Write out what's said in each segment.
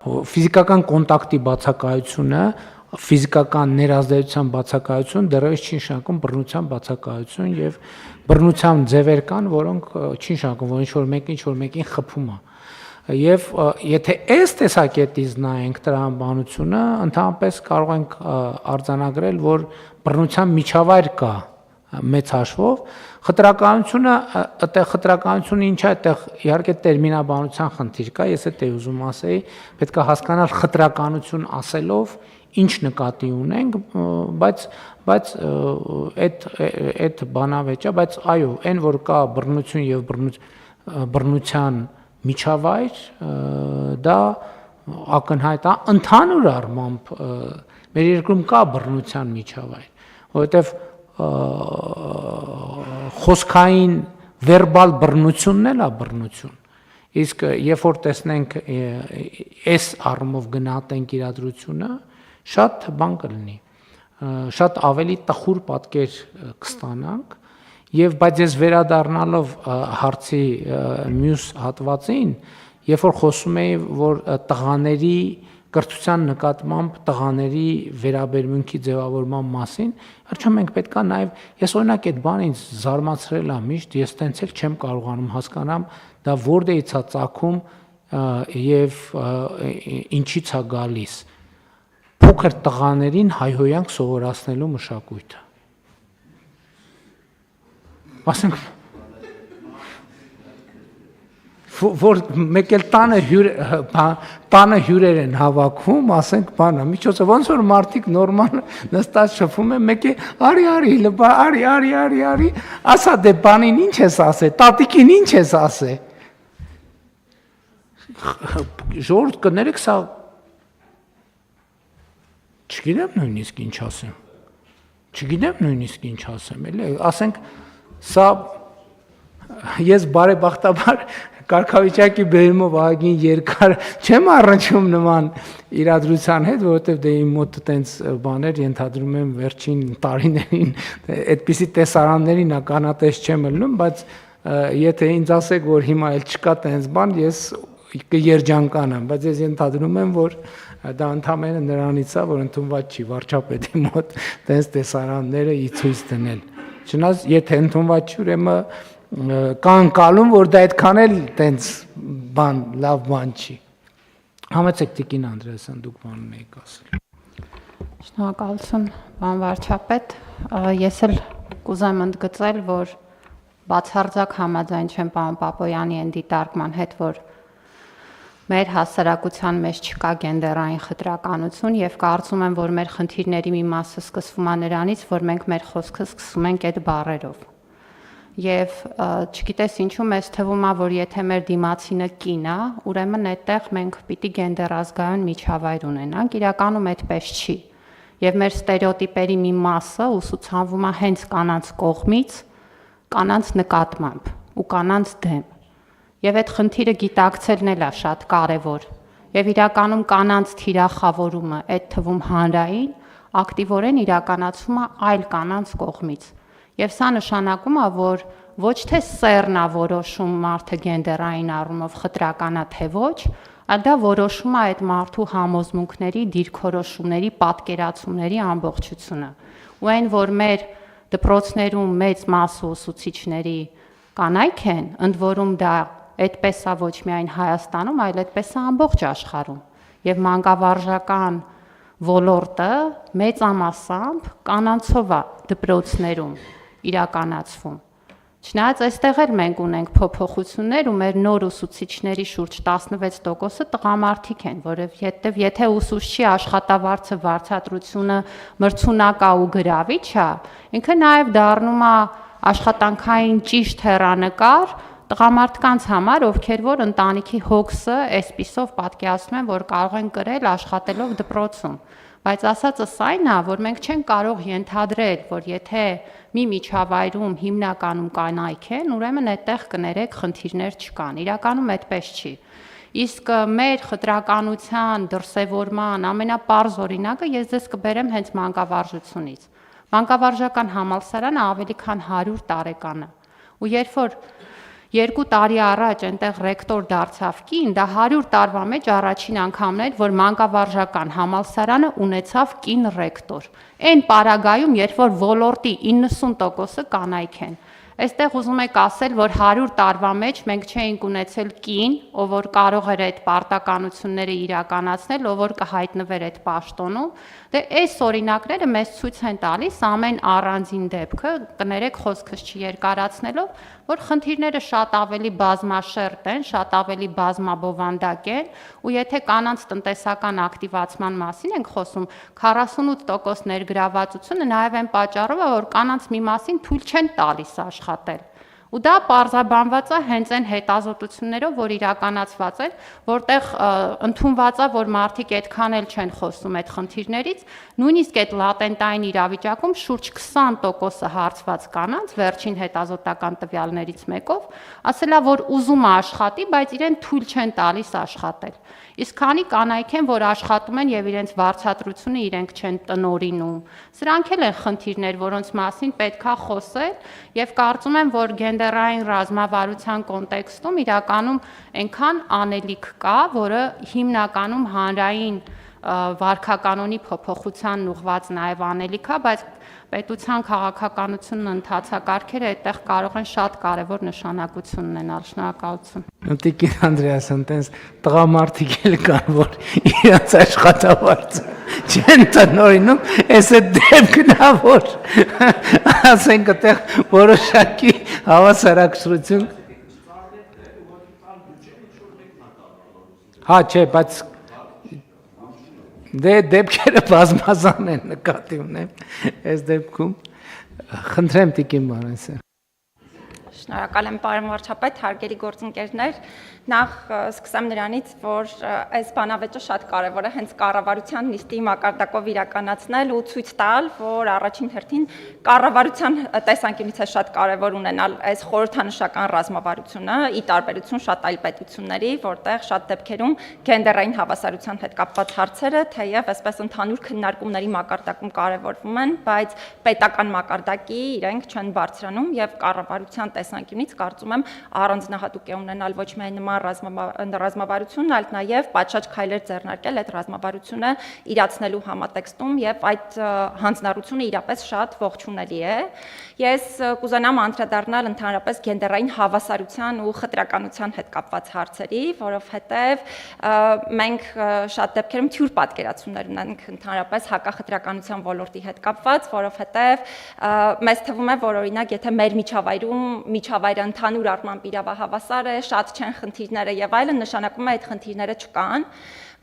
ֆիզիկական կոնտակտի բացակայությունը, ֆիզիկական ներազդեցության բացակայություն դեռևս չի նշանակում բռնության բացակայություն եւ բռնության ձևեր կան, որոնք չի նշանակում, որ ինչ-որ մեկին խփում է։ Եվ եթե այս տեսակետից նայենք տրամաբանությունը, ընդհանրապես կարող ենք արձանագրել, որ բռնության միջավայր կա մեծ հաշվով, խտրականությունը ինչ է, այդտեղ իհարկե տերմինաբանության խնդիր կա, ես էդ էի ուզում ասեի, պետք է հասկանալ խտրականություն ասելով ինչ նկատի ունենք, բայց այդ բանավեճը, բայց այո, այն որ կա բռնություն եւ բռնության միջավայր, դա ակնհայտ է, ընդհանուր առմամբ մեր երկրում կա բռնության միջավայր, որովհետեւ խոսքային վերբալ բռնությունն էլ է բռնություն, իսկ երբ որ տեսնենք այս առումով գնահատենք իրադրությունը, շատ բան կլինի, շատ ավելի տխուր պատկեր կստանանք, եւ բայց ես վերադառնալով հարցի մյուս հատվածին, երբ որ խոսում էի, որ տղաների կրթության նկատմամբ տղաների վերաբերմունքի ձևավորման մասին, արդյոք մենք պետք է նաև ես օրինակ այդ բանը ինձ զարմացրել է միշտ, ես տենց էլ չեմ կարողանում հասկանամ, դա որտեղից է ծագում եւ ինչից է գալիս։ Փոքր տղաներին հայհոյանք սովորացնելու մշակույթը։ Ասենք որ մեկ էլ տանը հյուրեր են հավաքում, ասենք բանը, միջոցը ոնց որ մարդիկ նորմալ նստած շփում են, մեկ է արի, ասա դե բանին ինչ ես ասե, տատիկին ինչ ես ասե։ Ժողովուրդ կներեք, սա չգիտեմ նույնիսկ ինչ ասեմ, էլի, ասենք սա ես բարեբախտաբար կարգավիճակի բերումով ահագին երկար չեմ առնչում նման իրադրության հետ, որովհետև դե իմ մոտ տենց բաներ ենթադրում եմ վերջին տարիներին այդպիսի տեսարաններին ականատես չեմ ելնում, բայց եթե ինձ ասեք, որ հիմա էլ չկա տենց բան, ես կերջանկանամ, բայց ես ենթադրում եմ, որ դա ընդհանրապես նրանից է, որ ընդունված չի վարչապետի մոտ տենց տեսարանները ի ցույց դնել։ Չնայած եթե ընդունված չի, ուրեմն կան կալում, որ դա այդքան էլ տենց բան, լավ բան չի։ Համեցեք Տիկին Անդրեասյան, դուք բանն եք ասել։ Շնորհակալություն, պարոն վարչապետ, ես էլ կուզեմ ընդգծել, որ բացարձակ համաձայն չեմ պարոն Պապոյանի այն դիտարկման հետ, որ մեր հասարակության մեջ չկա գենդերային խտրականություն եւ կարծում եմ, որ մեր խնդիրների մի մասը սկսվում է նրանից, որ մենք մեր խոսքը սկսում ենք այդ բառերով։ Եվ չգիտես ինչու մեզ թվում է, որ եթե մեր դիմացինը կին է, ուրեմն այդտեղ մենք պիտի գենդերազգայուն միջավայր ունենանք, իրականում այդպես չի։ Եվ մեր ստերեոտիպերի մի մասը ուսուցանվում է հենց կանանց կողմից, կանանց նկատմամբ ու կանանց դեմ։ Եվ այդ խնդիրը գիտակցելն էլ է շատ կարևոր։ Եվ իրականում կանանց թիրախավորումը, այդ թվում հանրային, ակտիվորեն իրականացվում է այլ կանանց կողմից։ Եվ սա նշանակում է, որ ոչ թե սեռն է որոշում մարդը գենդերային առումով խտրական է թե ոչ, այլ դա որոշում է այդ մարդու համոզմունքների, դիրքորոշումների, պատկերացումների ամբողջությունը։ Ու այն, որ մեր դպրոցներում մեծ մասը ուսուցիչների կանայք են, ընդ որում դա այդպես է ոչ միայն Հայաստանում, այլ այդպես է ամբողջ աշխարհում։ Եվ մանկավարժական ոլորտը մեծամասամբ կանանցով է դպրոցներում իրականացվում։ Չնայած այստեղ էլ մենք ունենք փոփոխություններ ու մեր նոր ուսուցիչների շուրջ 16%-ը տղամարդիկ են, որովհետև եթե ուսուցչի աշխատավարձը վարձատրությունը մրցունակ է ու գրավիչ է, ինքը նաև դառնում է աշխատանքային ճիշտ հեռանկար տղամարդկանց համար, ովքեր որ ընտանիքի հոգսը այսպիսով պատկերացնում են, որ կարող են կրել աշխատելով դպրոցում։ Բայց ասածս այն է, որ մենք չենք կարող ենթադրել, որ եթե մի միջավայրում հիմնականում կանայք են, ուրեմն այդտեղ կներեք խնդիրներ չկան։ Իրականում այդպես չի։ Իսկ մեր խտրականության, դրսևորման ամենապարզ օրինակը ես ձեզ կբերեմ հենց մանկավարժությունից։ Մանկավարժական համալսարանը ավելի քան 100 տարեկան է։ Ու երբ որ 2 տարի առաջ այնտեղ ռեկտոր դարձավ կին, դա 100 տարվա մեջ առաջին անգամն էր, որ մանկավարժական համալսարանը ունեցավ կին ռեկտոր։ Այն պարագայում, երբ որ ոլորտի 90%-ը կանայք են։ Այստեղ ուզում եք ասել, որ 100 տարվա մեջ մենք չէինք ունեցել կին, ով որ կարող էր այդ պարտականությունները իրականացնել, ով որ կհայտնվեր այդ պաշտոնում, դե այս օրինակները մեզ ցույց են տալիս ամեն առանձին դեպքը, կներեք խոսքս չերկարացնելով, որ խնդիրները շատ ավելի բազմաշերտ են, շատ ավելի բազմաբովանդակ են, ու եթե կանանց տնտեսական ակտիվացման մասին ենք խոսում, 48% ներգրավվածությունը նաև այն պատճառով է, որ կանանց մի մասին թույլ չեն տալիս աշխատել։ Ու դա պարզաբանված է հենց այն հետազոտություններով, որ իրականացված են, որտեղ ընդունված է, որ մարդիկ այդքան էլ չեն խոսում այդ խնդիրներից, նույնիսկ այդ լատենտային իրավիճակում շուրջ 20%-ը հարցված կանանց վերջին հետազոտական տվյալներից մեկով ասելա, որ ուզում է աշխատի, բայց իրեն թույլ չեն տալիս աշխատել։ Իսկ քանի կանայք են, որ աշխատում են եւ իրենց վարձատրությունը իրենք չեն տնօրինում։ Սրանք էլ են խնդիրներ, որոնց մասին պետքա խոսել եւ կարծում եմ, որ գենդերային ռազմավարության կոնտեքստում իրականում այնքան անելիք կա, որը հիմնականում հանրային վարքականոնի փոփոխությանն ուղղված նաև անելիք է, բայց պետության քաղաքականությունն ընթացակարգերը այդտեղ կարող են շատ կարևոր նշանակություն ունենալ։ Շնորհակալություն։ Տիկին Անդրեասյան, տենց տղամարդիկ էլ կան, որ իրենց աշխատավարձը չեն տնօրինում, այս է դեպքն է, որ ասենք այդտեղ որոշակի հավասարակշռություն։ Հա, չէ, բայց դե դեպքերը բազմազան են նկատի ունեմ այս դեպքում խնդրեմ տիկին Մարենսյան Շնորհակալ եմ պարոն վարչապետ, հարգելի գործընկերներ, նախ սկսեմ նրանից, որ այս բանավեճը շատ կարևոր է հենց կառավարության նիստի մակարդակով իրականացնել ու ցույց տալ, որ առաջին հերթին կառավարության տեսանկյունից է շատ կարևոր ունենալ այս խորհրդանշական ռազմավարությունը, ի տարբերություն շատ այլ պետությունների, որտեղ շատ դեպքերում գենդերային հավասարության հետ կապված հարցերը, թեև այսպես ընդհանուր քննարկումների մակարդակում կարևորվում են, բայց պետական մակարդակի իրենք չեն բարձրանում եւ կառավարության տեսանկյունից կարծում եմ առանձնահատուկ է ունենալ ոչ միայն նման ռազմավարություն, այլ նաև պատշաճ քայլեր ձեռնարկել այդ ռազմավարությունը իրացնելու համատեքստում եւ այդ հանձնառությունը իրապես շատ ողջունելի է։ Ես կուզենամ անդրադառնալ ընդհանրապես գենդերային հավասարության ու խտրականության հետ կապված հարցերի, որովհետեւ մենք շատ դեպքերում թյուր պատկերացումներ ունենք ընդհանրապես հակախտրականության ոլորտի հետ կապված, որովհետեւ մեզ թվում է, որ օրինակ եթե մեր միջավայրում միջավայրը ընդհանուր առմամբ իրավահավասար է, շատ չեն խնդիրները եւ այլն, նշանակում է այդ խնդիրները չկան,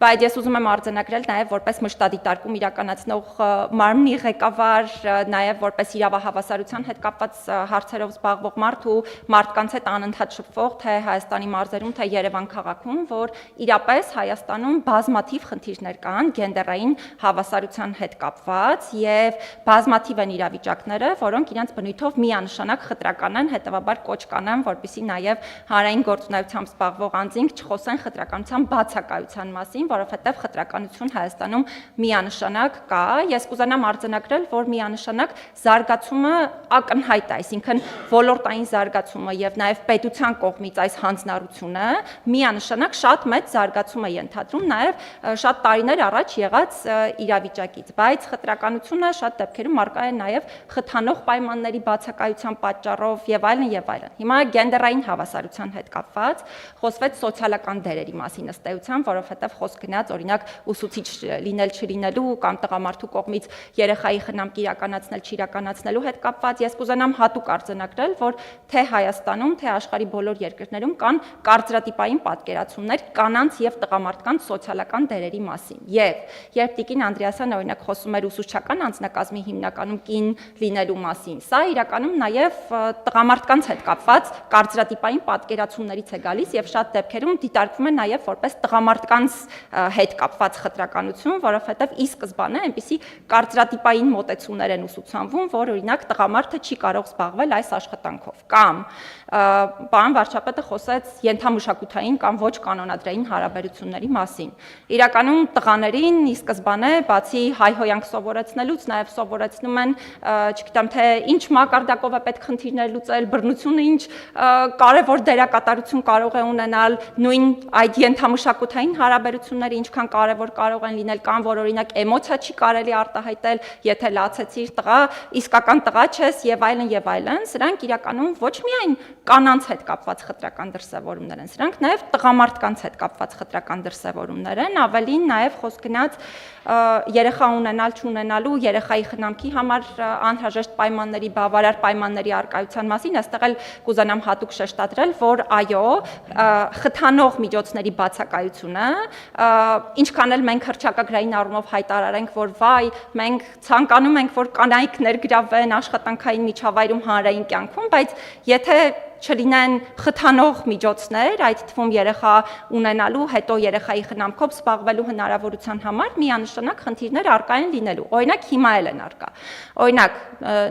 բայց ես ուզում եմ արձանագրել նաև որպես մշտադիտարկում իրականացնող մարմնի ղեկավար, նաև որպես իրավահավասարության հետ կապված հարցերով զբաղվող մարդ ու մարդկանց հետ անընդհատ շփվող թե Հայաստանի մարզերում, թե Երևան քաղաքում, որ իրապես Հայաստանում բազմաթիվ խնդիրներ կան գենդերային հավասարության հետ կապված եւ բազմաթիվ են իրավիճակները, որոնք իրենց բնույթով միանշանակ խտրական են, հետեւաբար կոչ կանեմ, որպեսզի նաև հանրային գործունեությամբ զբաղվող անձինք չխոսեն խտրականության բացակայության մասին, որովհետև խտրականություն Հայաստանում միանշանակ կա։ Ես կուզենամ արձանագրել, որ միանշանակ զարգացումը ակնհայտ է, այսինքն ոլորտային զարգացումը եւ նաեւ պետության կողմից այս հանձնառությունը միանշանակ շատ մեծ զարգացում է ենթադրում նաեւ շատ տարիներ առաջ եղած իրավիճակից, բայց խտրականությունը շատ դեպքերում արկա է նաեւ խթանող պայմանների բացակայության պատճառով եւ այլն եւ այլն։ Հիմա գենդերային հավասարության հետ կապված խոսվեց սոցիալական դերերի մասին ըստ էության, որովհետեւ գնաց օրինակ ուսուցիչ լինել չլինելու կամ տղամարդու կողմից երեխայի խնամք իրականացնել չիրականացնելու հետ կապված ես կուզենամ հատուկ արձանագրել, որ թե Հայաստանում, թե աշխարհի բոլոր երկրներում կան կարծրատիպային պատկերացումներ կանանց եւ տղամարդկանց սոցիալական դերերի մասին։ Եվ երբ Տիկին Անդրեասյանը օրինակ խոսում էր ուսուցչական անձնակազմի հիմնականում կին լինելու մասին, սա իրականում նաեւ տղամարդկանց հետ կապված կարծրատիպային պատկերացումներից է գալիս եւ շատ դեպքերում դիտարկվում է նաեւ որպես տղամարդկանց հետ կապված խտրականություն, որովհետև ի սկզբանե այնպիսի կարծրատիպային մոտեցումներ են ուսուցանվում, որ օրինակ տղամարդը չի կարող զբաղվել այս աշխատանքով, կամ պարոն վարչապետը խոսեց ենթամշակութային կամ ոչ կանոնադրային հարաբերությունների մասին։ Իրականում տղաներին ի սկզբանե բացի հայհոյանք սովորեցնելուց նաև սովորեցնում են, չգիտեմ թե ինչ մակարդակով է պետք խնդիրներ լուծել, բռնությունը ինչ կարևոր դերակատարություն կարող է ունենալ, նույն այդ ենթամշակութային հարաբերությունները ինչքան կարևոր կարող են լինել, կամ որ օրինակ էմոցիա չի կարելի արտահայտել, եթե լացեցիր տղա, իսկական տղա չես եւ այլն, սրանք իրականում ոչ միայն կանանց հետ կապված խտրական դրսևորումներ են, սրանք նաև տղամարդկանց հետ կապված խտրական դրսևորումներ են, ավելին նաև խոսք գնաց երեխա ունենալ չունենալու, երեխայի խնամքի համար անհրաժեշտ պայմանների, բավարար պայմանների առկայության մասին, այստեղ էլ կուզենամ հատուկ շեշտադրել, որ այո, խթանող միջոցների բացակայությունը, ինչքան էլ մենք հռչակագրային առումով հայտարարենք, որ վայ, մենք ցանկանում ենք, որ կանայք ներգրավվեն աշխատանքային միջավայրում հանրային կյանքում, բայց եթե չլինեն խթանող միջոցներ, այդ թվում երեխա ունենալու, հետո երեխայի խնամքով զբաղվելու հնարավորության համար միանշանակ խնդիրներ առկա են լինելու։ Օրինակ հիմա էլ են առկա։ Օրինակ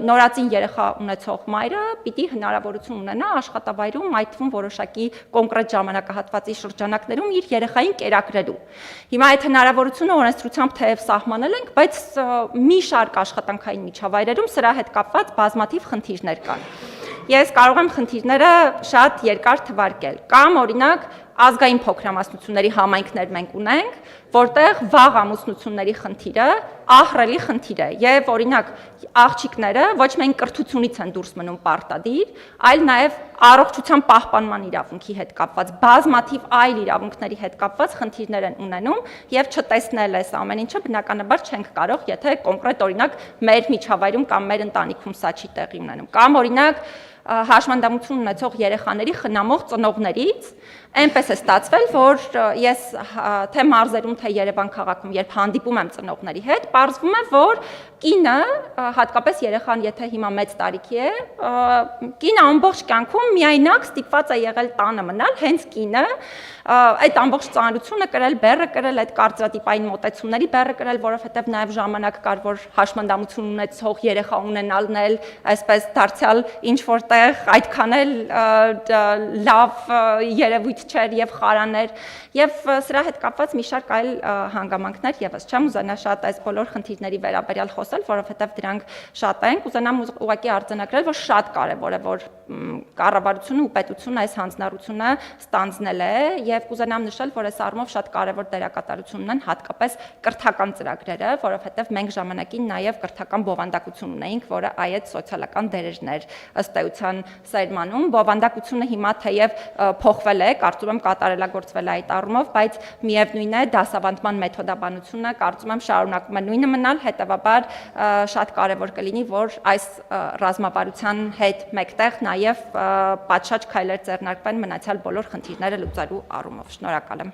նորածին երեխա ունեցող մայրը պիտի հնարավորություն ունենա աշխատավայրում, այդ թվում որոշակի կոնկրետ ժամանակահատվածի շրջանակներում իր երեխային կերակրելու։ Հիմա այդ հնարավորությունը օրենսդրությամբ թեև սահմանել ենք, բայց մի շարք աշխատանքային միջավայրերում սրա հետ կապված բազմաթիվ խնդիրներ կան։ Ես կարող եմ խնդիրները շատ երկար թվարկել, կամ օրինակ ազգային փոքրամասնությունների համայնքներ մենք ունենք, որտեղ վաղ ամուսնությունների խնդիրը ահռելի խնդիր է, եւ օրինակ աղջիկները ոչ միայն կրթությունից են դուրս մնում պարտադիր, այլ նաեւ առողջության պահպանման իրավունքի հետ կապված, բազմաթիվ այլ իրավունքների հետ կապված խնդիրներ են ունենում, եւ չտեսնել այս ամեն ինչը բնականաբար չենք կարող, եթե կոնկրետ օրինակ մեր միջավայրում կամ մեր ընտանիքում սա չի տեղի ունենում, կամ օրինակ հաշմանդամություն ունեցող երեխաների խնամող ծնողներից այնպես է ստացվել, որ ես թե մարզերում, թե Երևան քաղաքում, երբ հանդիպում եմ ծնողների հետ, պարզվում է, որ կինը, հատկապես երեխան, եթե հիմա մեծ տարիքի է, կինը ամբողջ կյանքում միայնակ ստիպված է եղել տանը մնալ, հենց կինը այդ ամբողջ ծանրությունը կրել, բեռը կրել, այդ կարծրատիպային մոտեցումների բեռը կրել, որովհետև նաև ժամանակ կար, որ հաշմանդամություն ունեցող երեխա ունենալն էլ այսպես դարձյալ ինչ որտեղ այդքան էլ լավ երևույթ չէր եւ խարաներ եւ սրա հետ կապված մի շարք այլ հանգամանքներ եւս չեմ ուզենա շատ այս բոլոր խնդիրների վերաբերյալ խոսել, որովհետեւ դրանք շատ են, կուզենամ ուղղակի արձանագրել, որ շատ կարեւոր է, որ կառավարությունը ու պետությունը այս հանձնառությունը ստանձնել է եւ կուզենամ նշել, որ այս առումով շատ կարեւոր դերակատարություն ունեն հատկապես կրթական ծրագրերը, որովհետեւ մենք ժամանակին նաեւ կրթական բովանդակություն ունեինք, որը այդ սոցիալական դերերներ ըստ էության սերմանում, բովանդակությունը հիմա թեև փոխվել է, կարծում եմ կատարելագործվել է այդ առումով, բայց միևնույն է դասավանդման մեթոդաբանությունը կարծում եմ շարունակում է նույնը մնալ, հետեւաբար շատ կարեւոր կլինի, որ այս ռազմավարության հետ մեկտեղ նաեւ պատշաճ քայլեր ձեռնարկվեն մնացյալ բոլոր խնդիրները լուծելու առումով։ Շնորհակալ եմ։